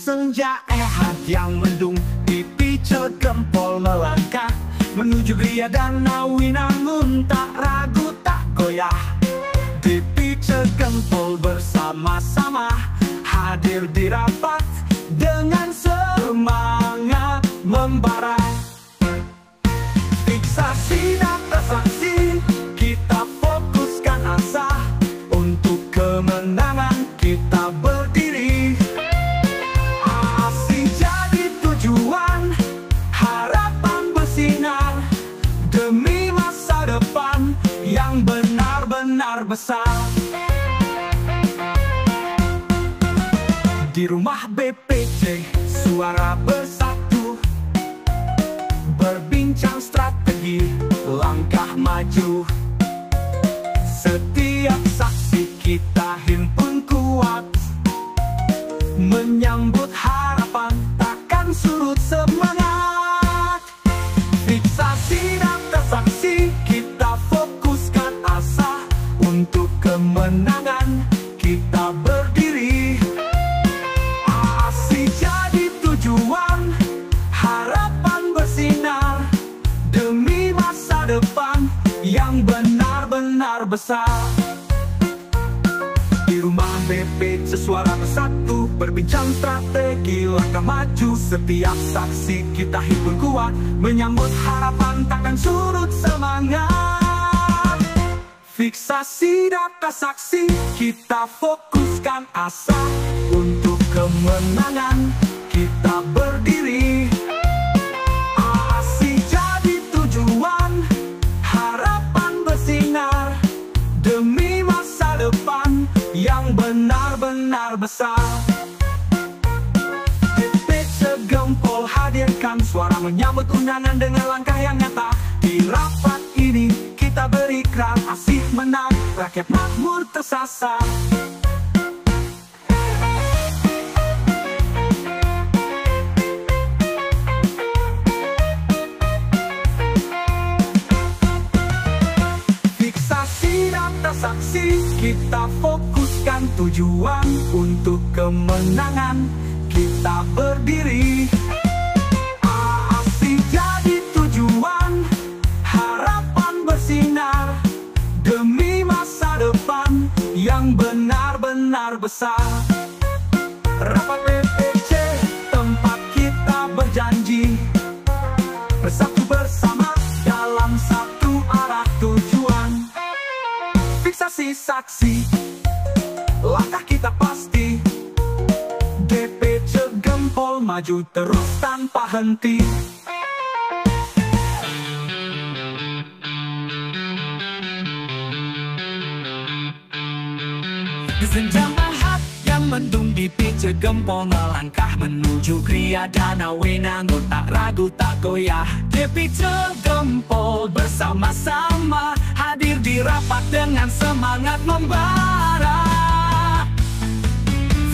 senja yang mendung, dipicu gempol melangkah menuju Gria Danau Winangun, tak ragu tak goyah. Dipicu gempol bersama-sama hadir di rapat dengan semangat membara. Fiksasi data saksi, kita fokuskan asa untuk kemenangan kita berdiri. Asing jadi tujuan, harapan bersinar demi masa depan yang benar-benar besar. Di rumah BPC, suara bersatu, berbincang strategi, langkah maju. Setiap saksi kita himpun kuat, menyambut harapan, takkan surut semangat. Fiksasi data saksi, kita fokuskan asa untuk kemenangan kita berdiri. Asik jadi tujuan, harapan bersinar demi masa depan yang benar-benar besar. Di rumah BPC, suara bersatu, berbincang strategi, langkah maju. Setiap saksi kita himpun kuat, menyambut harapan, takkan surut semangat. Fiksasi data saksi, kita fokuskan asa untuk kemenangan kita berdiri. Asik jadi tujuan, harapan bersinar demi masa depan yang benar-benar besar. BPC Gempol hadirkan suara menyambut undangan dengan langkah yang nyata. Di rapat ini kita berikrar, asih menang, rakyat makmur tersasar. Fiksasi data saksi, kita fokuskan tujuan untuk kemenangan kita berdiri. Asik jadi tujuan, harapan bersinar demi masa depan yang benar-benar besar. Rapat BPC, tempat kita berjanji, bersatu bersama dalam satu arah tujuan. Fiksasi saksi, langkah kita pasti. BPC Gempol maju terus tanpa henti. Senja mahat yang mendung, BPC Gempol melangkah menuju Gria Danau Winangun, tak ragu tak goyah. BPC Gempol bersama-sama hadir di rapat dengan semangat membara.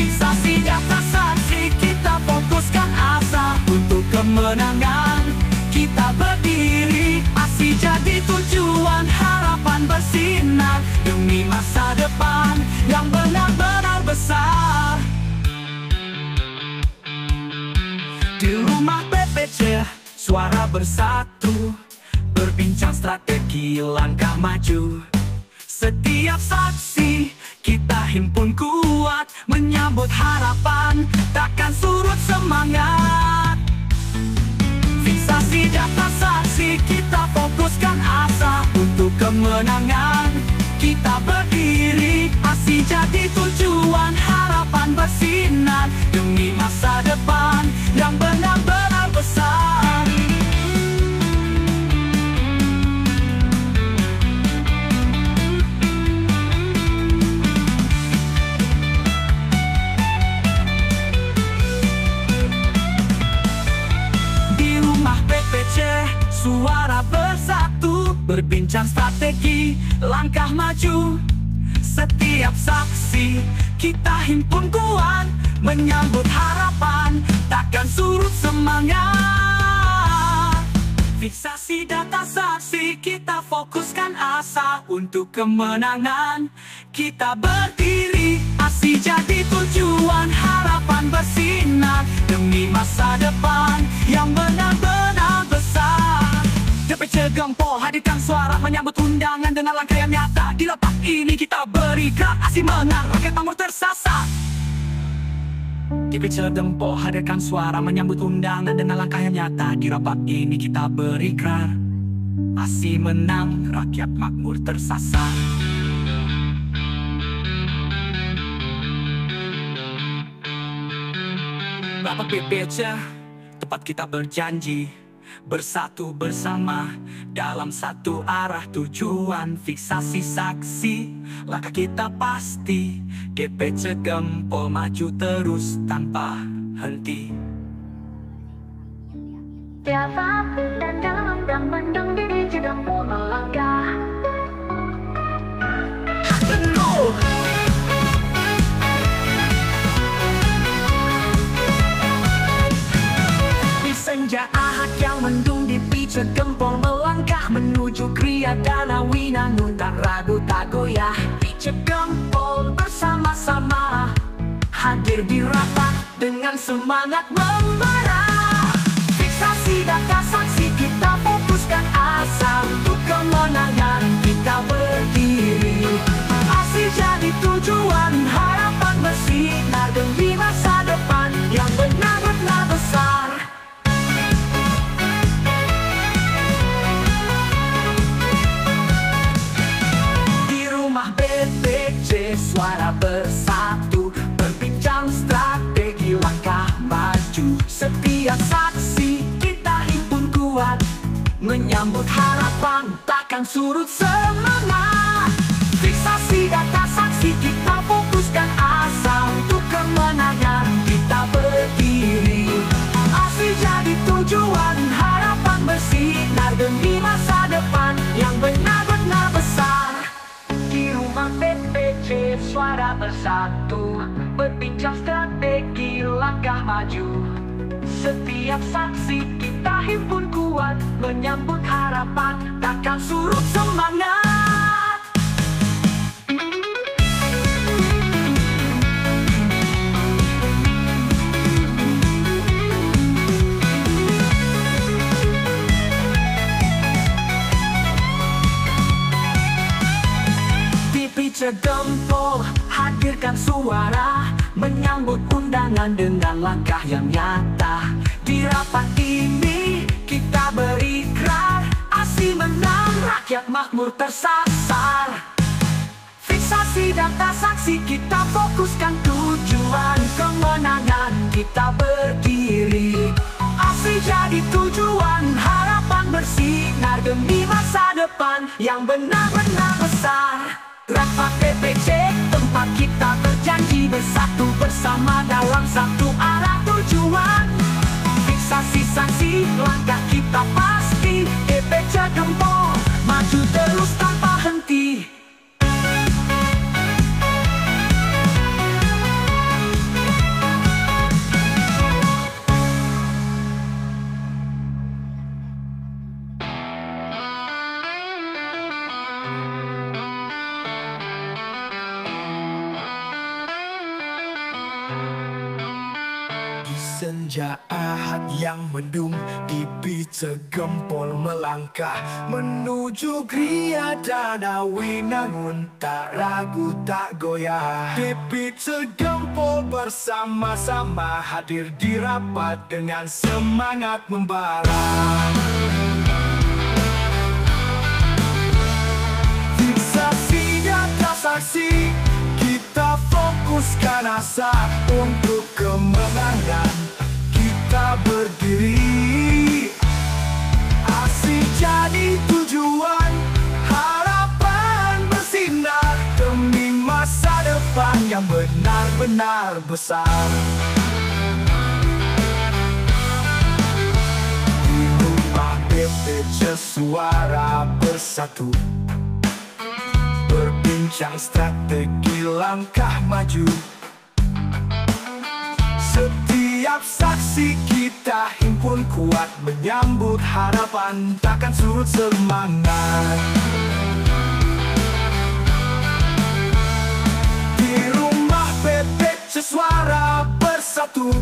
Fiksasi data saksi, kita fokuskan asa untuk kemenangan kita berdiri. Asih jadi tujuan, harapan bersinar demi masa depan yang benar-benar besar. Di rumah BPC, suara bersatu, berbincang strategi, langkah maju. Setiap saksi kita himpun kuat, menyambut harapan, takkan surut semangat. Fiksasi data saksi, kita fokuskan asa untuk kemenangan kita berdiri. Asih jadi tujuan, harapan bersinar demi masa depan yang benar-benar besar. Di rumah BPC, suara bersatu, berbincang strategi, langkah maju. Setiap saksi kita himpun kuat, menyambut harapan, takkan surut semangat. Fiksasi data saksi, kita fokuskan asa untuk kemenangan. Kita berdiri, ASI jadi tujuan, harapan bersinar demi masa depan yang benar-benar besar. DPC Gempol hadirkan suara, menyambut undangan dengan langkah yang nyata. Di rapat ini kita beri gerak, ASI menang, rakyat makmur tersasar. DPC Gempol hadirkan suara, menyambut undangan dengan langkah yang nyata. Di rapat ini kita berikrar, ASI menang, rakyat makmur tersasar. Rapat DPC, tempat kita berjanji, bersatu bersama dalam satu arah tujuan. Fiksasi saksi, langkah kita pasti. DPC Gempol maju terus tanpa henti. Tiap dan dalam dan mendung DPC Gempol melangkah Penuh di senja Ahad yang mendung, DPC Gempol melangkah menuju Gria Danau Winangun. Tak ragu tak goyah, DPC Gempol bersama-sama hadir di rapat dengan semangat membara. Fiksasi data saksi, kita fokuskan asa untuk kemenangan. Kita berdiri, ASI jadi tujuan, harapan bersinar demi masa depan yang benar-benar besar. Di rumah BPC suara bersatu, berbincang strategi langkah maju. Setiap saksi kita himpun kuat, menyambut harapan takkan surut semangat. Fiksasi data saksi, kita fokuskan asa untuk kemenangan. Kita berdiri, ASI jadi tujuan, harapan bersinar demi masa depan yang benar-benar besar. Di rumah BPC suara bersatu, berbincang strategi langkah maju. Setiap saksi kita himpun kuat, menyambut harapan takkan surut semangat. DPC Gempol hadirkan suara, menyambut undangan dengan langkah yang nyata. Di rapat ini kita berikrar, ASI menang, rakyat makmur tersasar. Fiksasi data saksi, kita fokuskan tujuan kemenangan. Kita berdiri, ASI jadi tujuan, harapan bersinar demi masa depan yang benar-benar besar. Rapat DPC, tempat kita berjanji, bersatu bersama dalam satu arah tujuan. Fiksasi saksi, langkah kita pasti. DPC Gempol maju terus tanpa henti. Senja Ahad yang mendung, DPC Gempol melangkah menuju Gria Danau Winangun. Tak ragu tak goyah, DPC Gempol bersama-sama hadir di rapat dengan semangat membara. Fiksasi data saksi, kita fokuskan asa untuk kemenangan. Kita berdiri, ASI jadi tujuan, harapan bersinar demi masa depan yang benar-benar besar. Di rumah BPC suara bersatu, berbincang strategi langkah maju. Setiap saksi kita himpun kuat menyambut harapan, takkan surut semangat. Di rumah PPC Suara Bersatu,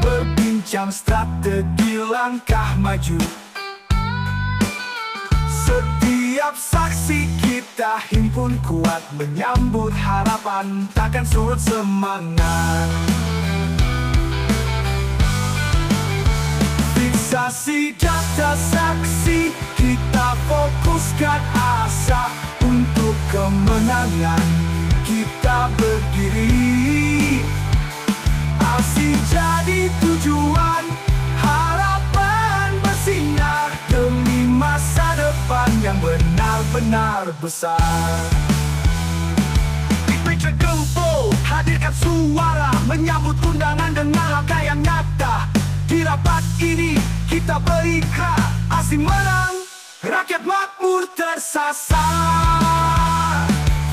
berbincang strategi langkah maju. Setiap saksi kita himpun kuat menyambut harapan, takkan surut semangat. Fiksasi data saksi, kita fokuskan asa untuk kemenangan. Kita berdiri, aksi jadi tujuan, harapan bersinar demi masa depan yang benar-benar besar. PPC Gempol hadirkan suara, menyambut undangan dengan langkah yang nyata. Di rapat ini kita berikan aksi menang, rakyat makmur tersasar.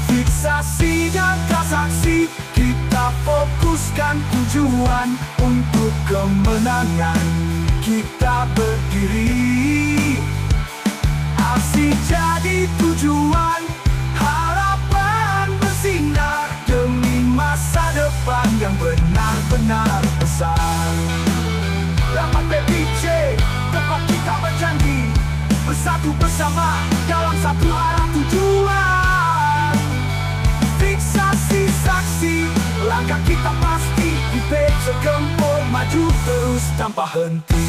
Fiksasi data saksi, kita fokuskan tujuan untuk kemenangan. Kita berdiri, aksi jadi tujuan, harapan bersinar demi masa depan yang benar-benar besar. Rapat PPC, tempat kita berjanji, bersatu bersama dalam satu arah tujuan. Fiksasi saksi, langkah kita pasti, di PPC Gempol maju terus tanpa henti.